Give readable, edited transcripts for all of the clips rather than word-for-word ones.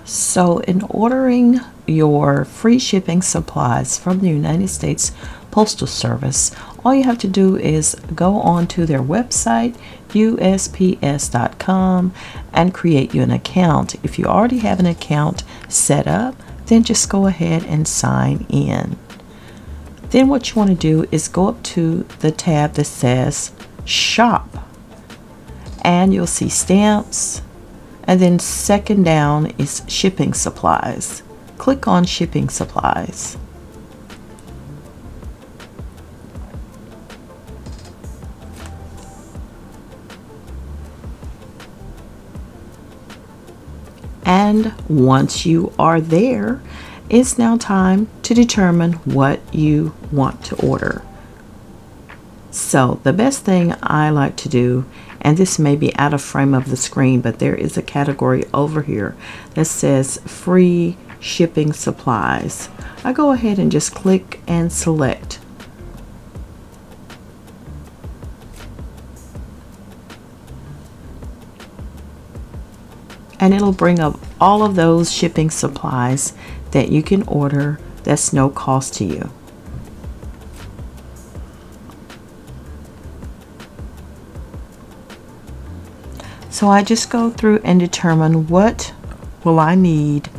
So in ordering your free shipping supplies from the United States Postal Service, all you have to do is go on to their website, usps.com, and create you an account. If you already have an account set up, then just go ahead and sign in. Then what you want to do is go up to the tab that says Shop, and you'll see stamps, and then second down is shipping supplies. Click on shipping supplies. And once you are there, it's now time to determine what you want to order. So the best thing I like to do, and this may be out of frame of the screen, but there is a category over here that says free shipping supplies. I go ahead and just click and select. And it'll bring up all of those shipping supplies that you can order that's no cost to you. So I just go through and determine what will I need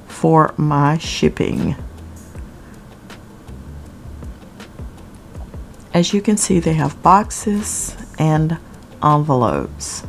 for my shipping. As you can see, they have boxes and envelopes.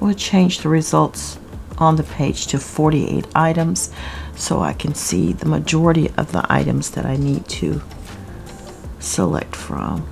We'll change the results on the page to 48 items so I can see the majority of the items that I need to select from.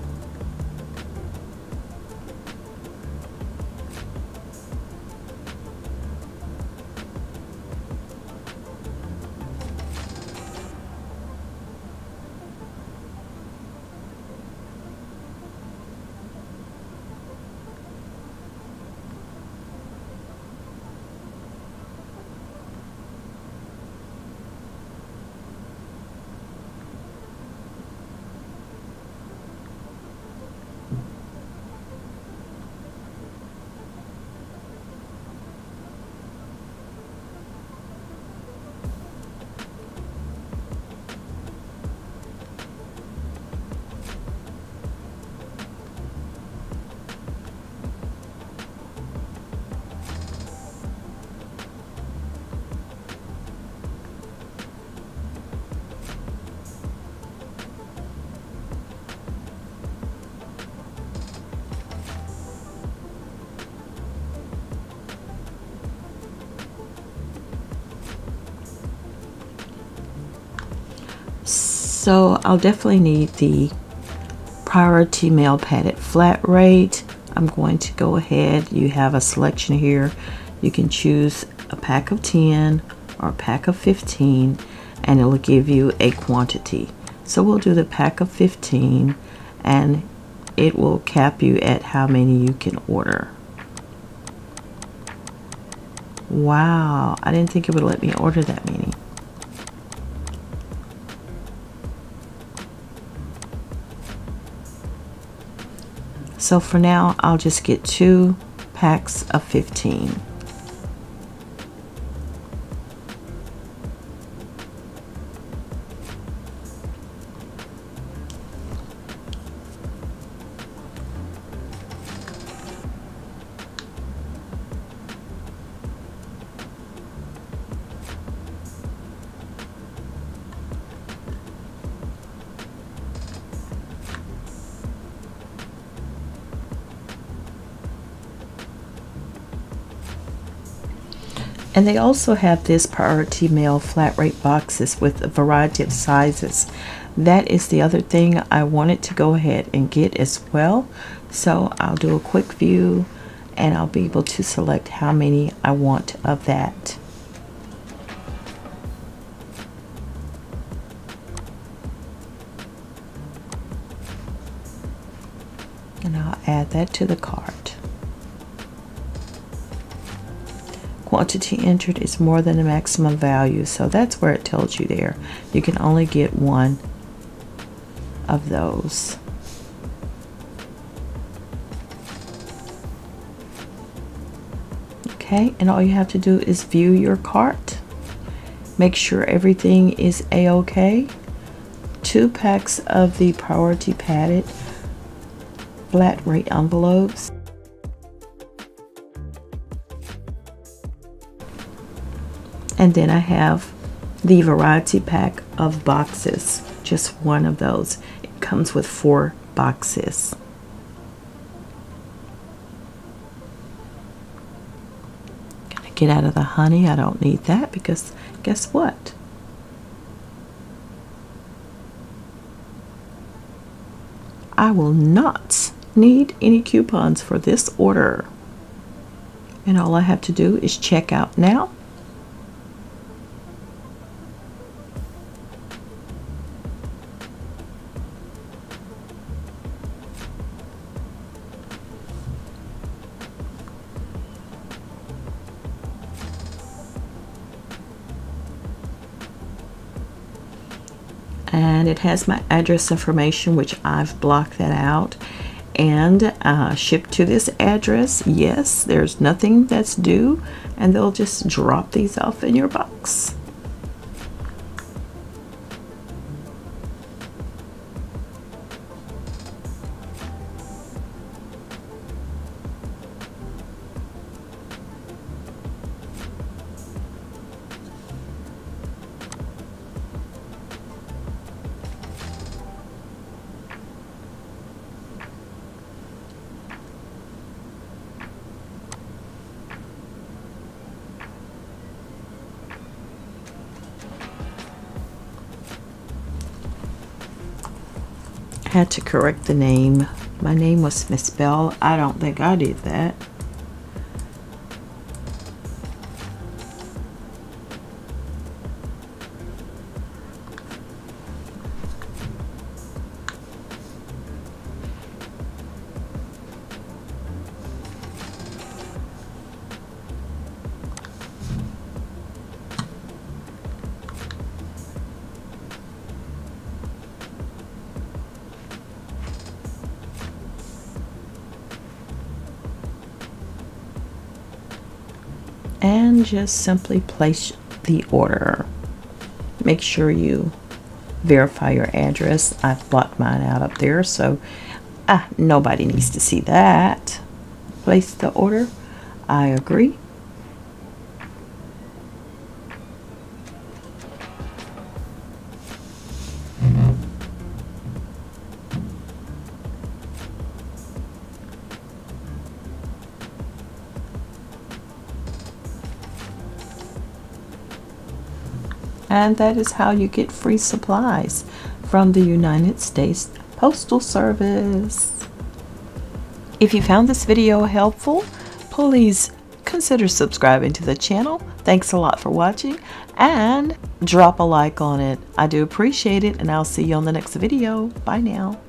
So I'll definitely need the priority mail padded flat rate. I'm going to go ahead. You have a selection here. You can choose a pack of 10 or a pack of 15, and it will give you a quantity. So we'll do the pack of 15, and it will cap you at how many you can order. Wow, I didn't think it would let me order that many. So for now, I'll just get 2 packs of 15. And they also have this priority mail flat rate boxes with a variety of sizes. That is the other thing I wanted to go ahead and get as well. So I'll do a quick view and I'll be able to select how many I want of that. And I'll add that to the cart. Quantity entered is more than the maximum value, so that's where it tells you there. You can only get one of those. Okay, and all you have to do is view your cart. Make sure everything is a-okay. 2 packs of the priority padded flat rate envelopes. And then I have the variety pack of boxes, just one of those. It comes with 4 boxes. Gonna get out of the honey. I don't need that because guess what? I will not need any coupons for this order. And all I have to do is check out now. And it has my address information, which I've blocked that out, and shipped to this address. Yes, there's nothing that's due, and they'll just drop these off in your box. Had to correct the name. My name was misspelled. I don't think I did that. And just simply place the order. Make sure you verify your address. I've blocked mine out up there, so nobody needs to see that. Place the order. I agree. And that is how you get free supplies from the United States Postal Service. If you found this video helpful, please consider subscribing to the channel. Thanks a lot for watching, and drop a like on it. I do appreciate it, and I'll see you on the next video. Bye now.